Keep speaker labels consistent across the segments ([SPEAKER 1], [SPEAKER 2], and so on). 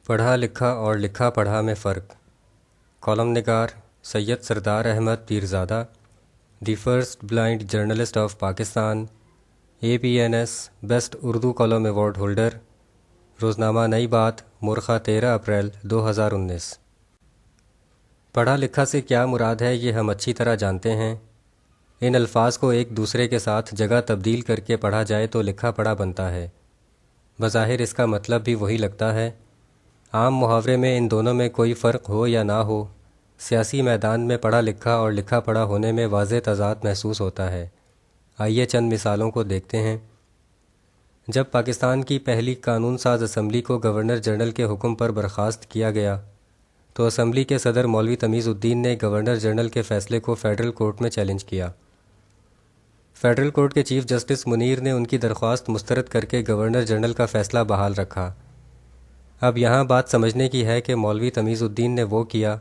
[SPEAKER 1] پڑھا لکھا اور لکھا پڑھا میں فرق۔ کالم نگار Syed Sardar Ahmed Pirzada, the first blind journalist of Pakistan, APNS best Urdu column award holder, روزنامہ نئی بات، مورخہ 13 اپریل 2019۔ پڑھا لکھا سے کیا مراد ہے یہ ہم اچھی طرح جانتے ہیں۔ ان الفاظ کو ایک دوسرے کے ساتھ جگہ تبدیل کر کے پڑھا جائے تو لکھا پڑھا بنتا ہے۔ بظاہر اس کا مطلب بھی وہی لگتا ہے۔ عام محاورے میں ان دونوں میں کوئی فرق ہو یا نہ ہو، سیاسی میدان میں پڑھا لکھا اور لکھا پڑھا ہونے میں واضح تضاد محسوس ہوتا ہے۔ آئیے چند مثالوں کو دیکھتے ہیں۔ جب پاکستان کی پہلی قانون ساز اسمبلی کو گورنر جنرل کے حکم پر برخاست کیا گیا تو اسمبلی کے صدر مولوی تمیز الدین نے گورنر جنرل کے فیصلے کو فیڈرل کورٹ میں چیلنج کیا۔ فیڈرل کورٹ کے چیف جسٹس منیر نے ان کی درخواست مسترد کر کے گورنر جنرل کا فیصلہ بحال رکھا۔ اب یہاں بات سمجھنے کی ہے کہ مولوی تمیز الدین نے وہ کیا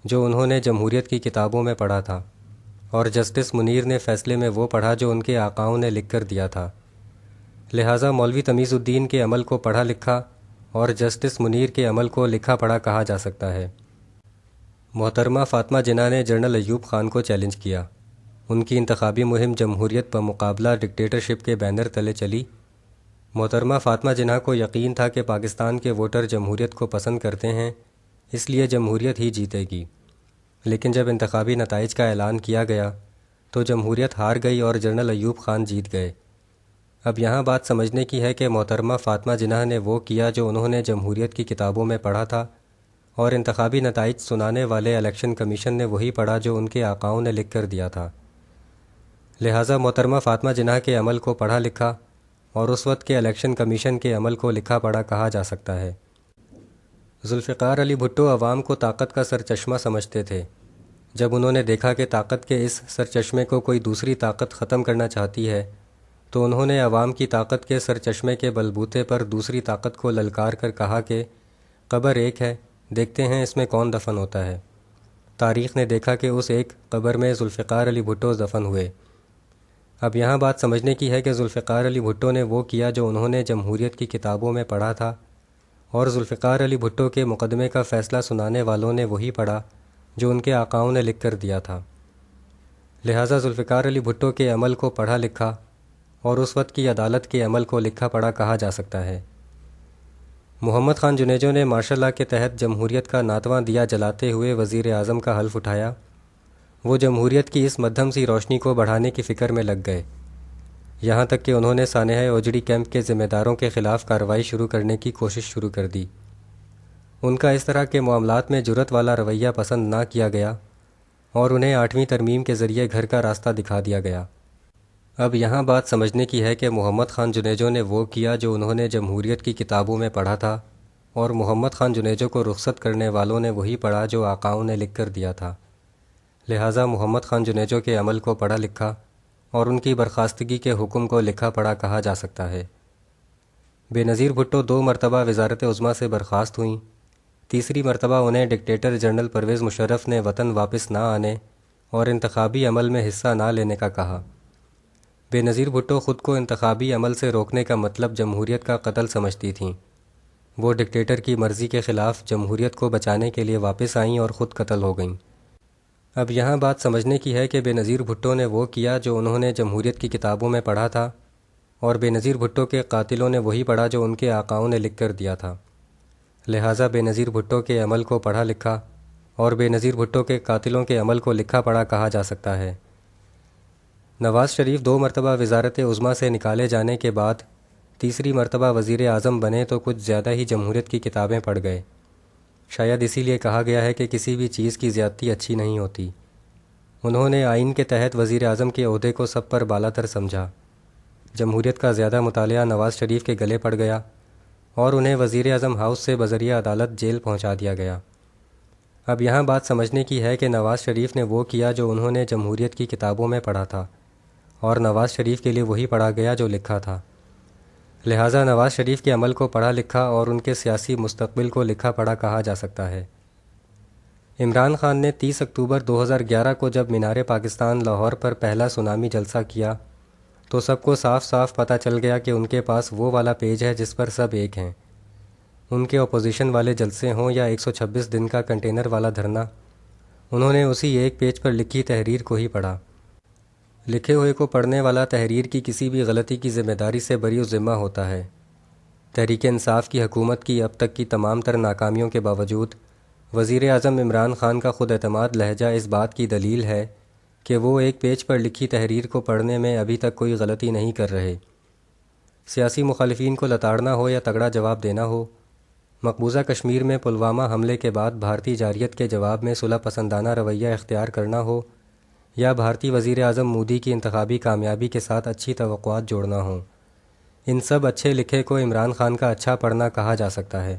[SPEAKER 1] جو انہوں نے جمہوریت کی کتابوں میں پڑھا تھا، اور جسٹس منیر نے فیصلے میں وہ پڑھا جو ان کے آقاؤں نے لکھ کر دیا تھا۔ لہٰذا مولوی تمیز الدین کے عمل کو پڑھا لکھا اور جسٹس منیر کے عمل کو لکھا پڑھا کہا جا سکتا ہے۔ محترمہ فاطمہ جناح نے جنرل ایوب خان کو چیلنج کیا۔ ان کی انتخابی مہم جمہوریت بمقابلہ ڈکٹیٹرشپ کے بینر تلے چلی۔ محترمہ فاطمہ جناح کو یقین تھا کہ پاکستان کے ووٹر جمہوریت کو پسند کرتے ہیں، اس لیے جمہوریت ہی جیتے گی۔ لیکن جب انتخابی نتائج کا اعلان کیا گیا تو جمہوریت ہار گئی اور جنرل ایوب خان جیت گئے۔ اب یہاں بات سمجھنے کی ہے کہ محترمہ فاطمہ جناح نے وہ کیا جو انہوں نے جمہوریت کی کتابوں میں پڑھا تھا، اور انتخابی نتائج سنانے والے الیکشن کمیشن نے وہی پڑھا جو ان کے آقاؤں نے لکھ کر دیا تھا۔ لہٰذا محترمہ فاطمہ جناح کے عمل کو پڑھا لکھا اور اس وقت کے الیکشن کمیشن کے عمل کو لکھا پڑھا کہا جا سکتا ہے۔ ذوالفقار علی بھٹو عوام کو طاقت کا سرچشمہ سمجھتے تھے۔ جب انہوں نے دیکھا کہ طاقت کے اس سرچشمے کو کوئی دوسری طاقت ختم کرنا چاہتی ہے تو انہوں نے عوام کی طاقت کے سرچشمے کے بلبوتے پر دوسری طاقت کو للکار کر کہا کہ قبر ایک ہے، دیکھتے ہیں اس میں کون دفن ہوتا ہے۔ تاریخ نے دیکھا کہ اس ایک قبر میں ذوالفقار علی بھٹو دفن ہوئے۔ اب یہاں بات سمجھنے کی ہے کہ ذوالفقار علی بھٹو نے وہ کیا جو انہوں نے جمہوریت کی کتابوں میں پڑھا تھا، اور ذوالفقار علی بھٹو کے مقدمے کا فیصلہ سنانے والوں نے وہی پڑھا جو ان کے آقاؤں نے لکھ کر دیا تھا۔ لہٰذا ذوالفقار علی بھٹو کے عمل کو پڑھا لکھا اور اس وقت کی عدالت کے عمل کو لکھا پڑھا کہا جا سکتا ہے۔ محمد خان جنیجو نے مارشل لاء کے تحت جمہوریت کا ناتواں دیا جلاتے ہوئے وزیر اعظم کا حلف اٹھایا۔ وہ جمہوریت کی اس مدھم سی روشنی کو بڑھانے کی فکر میں لگ گئے، یہاں تک کہ انہوں نے سانحہ اوجڑی کیمپ کے ذمہ داروں کے خلاف کارروائی شروع کرنے کی کوشش شروع کر دی۔ ان کا اس طرح کے معاملات میں جرأت والا رویہ پسند نہ کیا گیا اور انہیں 8ویں ترمیم کے ذریعے گھر کا راستہ دکھا دیا گیا۔ اب یہاں بات سمجھنے کی ہے کہ محمد خان جنیجو نے وہ کیا جو انہوں نے جمہوریت کی کتابوں میں پڑھا تھا، اور محمد خان جنیجو کو رخصت کرنے والوں نے وہی پڑھا جو آقاؤں نے لکھ کر دیا تھا۔ لہٰذا محمد خان جنیجو کے عمل کو پڑھا لکھا اور ان کی برخاستگی کے حکم کو لکھا پڑھا کہا جا سکتا ہے۔ بے نظیر بھٹو 2 مرتبہ وزارت عظمیٰ سے برخاست ہوئیں۔ تیسری مرتبہ انہیں ڈکٹیٹر جنرل پرویز مشرف نے وطن واپس نہ آنے اور انتخابی عمل میں حصہ نہ لینے کا کہا۔ بے نظیر بھٹو خود کو انتخابی عمل سے روکنے کا مطلب جمہوریت کا قتل سمجھتی تھیں۔ وہ ڈکٹیٹر کی مرضی کے خلاف جمہوریت کو بچانے کے لیے واپس آئیں اور خود قتل ہو گئیں۔ اب یہاں بات سمجھنے کی ہے کہ بے نظیر بھٹو نے وہ کیا جو انہوں نے جمہوریت کی کتابوں میں پڑھا تھا، اور بے نظیر بھٹو کے قاتلوں نے وہی پڑھا جو ان کے آقاؤں نے لکھ کر دیا تھا۔ لہٰذا بے نظیر بھٹو کے عمل کو پڑھا لکھا اور بے نظیر بھٹو کے قاتلوں کے عمل کو لکھا پڑھا کہا جا سکتا ہے۔ نواز شریف 2 مرتبہ وزارت عظمیٰ سے نکالے جانے کے بعد تیسری مرتبہ وزیر اعظم بنے تو کچھ زیادہ ہی جمہوریت کی کتابیں پڑھ گئے۔ شاید اسی لیے کہا گیا ہے کہ کسی بھی چیز کی زیادتی اچھی نہیں ہوتی۔ انہوں نے آئین کے تحت وزیر اعظم کے عہدے کو سب پر بالا تر سمجھا۔ جمہوریت کا زیادہ مطالعہ نواز شریف کے گلے پڑ گیا اور انہیں وزیر اعظم ہاؤس سے بذریعہ عدالت جیل پہنچا دیا گیا۔ اب یہاں بات سمجھنے کی ہے کہ نواز شریف نے وہ کیا جو انہوں نے جمہوریت کی کتابوں میں پڑھا تھا، اور نواز شریف کے لیے وہی پڑھا گیا جو لکھا تھا۔ لہٰذا نواز شریف کے عمل کو پڑھا لکھا اور ان کے سیاسی مستقبل کو لکھا پڑھا کہا جا سکتا ہے۔ عمران خان نے 30 اکتوبر 2011 کو جب مینار پاکستان لاہور پر پہلا سونامی جلسہ کیا تو سب کو صاف صاف پتہ چل گیا کہ ان کے پاس وہ والا پیج ہے جس پر سب ایک ہیں۔ ان کے اپوزیشن والے جلسے ہوں یا 126 دن کا کنٹینر والا دھرنا، انہوں نے اسی ایک پیج پر لکھی تحریر کو ہی پڑھا۔ لکھے ہوئے کو پڑھنے والا تحریر کی کسی بھی غلطی کی ذمہ داری سے بری الذمہ ہوتا ہے۔ تحریک انصاف کی حکومت کی اب تک کی تمام تر ناکامیوں کے باوجود وزیر اعظم عمران خان کا خود اعتماد لہجہ اس بات کی دلیل ہے کہ وہ ایک پیج پر لکھی تحریر کو پڑھنے میں ابھی تک کوئی غلطی نہیں کر رہے۔ سیاسی مخالفین کو لتاڑنا ہو یا تگڑا جواب دینا ہو، مقبوضہ کشمیر میں پلوامہ حملے کے بعد بھارتی جارحیت کے جواب میں صلح پسندانہ رویہ اختیار کرنا ہو، یا بھارتی وزیر اعظم مودی کی انتخابی کامیابی کے ساتھ اچھی توقعات جوڑنا ہوں، ان سب اچھے لکھے کو عمران خان کا اچھا پڑھنا کہا جا سکتا ہے۔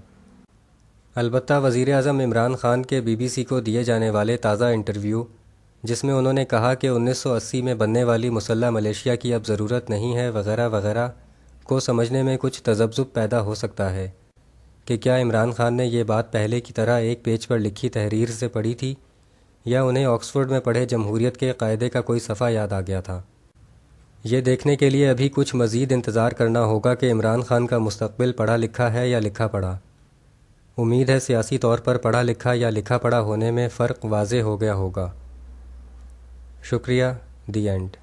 [SPEAKER 1] البتہ وزیر اعظم عمران خان کے بی بی سی کو دیے جانے والے تازہ انٹرویو، جس میں انہوں نے کہا کہ 1980 میں بننے والی مسلح ملیشیا کی اب ضرورت نہیں ہے وغیرہ وغیرہ، کو سمجھنے میں کچھ تذبذب پیدا ہو سکتا ہے کہ کیا عمران خان نے یہ بات پہلے کی طرح ایک پیج پر لکھی تحریر سے پڑھی تھی، یا انہیں آکسفورڈ میں پڑھے جمہوریت کے قاعدے کا کوئی صفحہ یاد آ گیا تھا۔ یہ دیکھنے کے لیے ابھی کچھ مزید انتظار کرنا ہوگا کہ عمران خان کا مستقبل پڑھا لکھا ہے یا لکھا پڑھا۔ امید ہے سیاسی طور پر پڑھا لکھا یا لکھا پڑھا ہونے میں فرق واضح ہو گیا ہوگا۔ شکریہ۔ The end.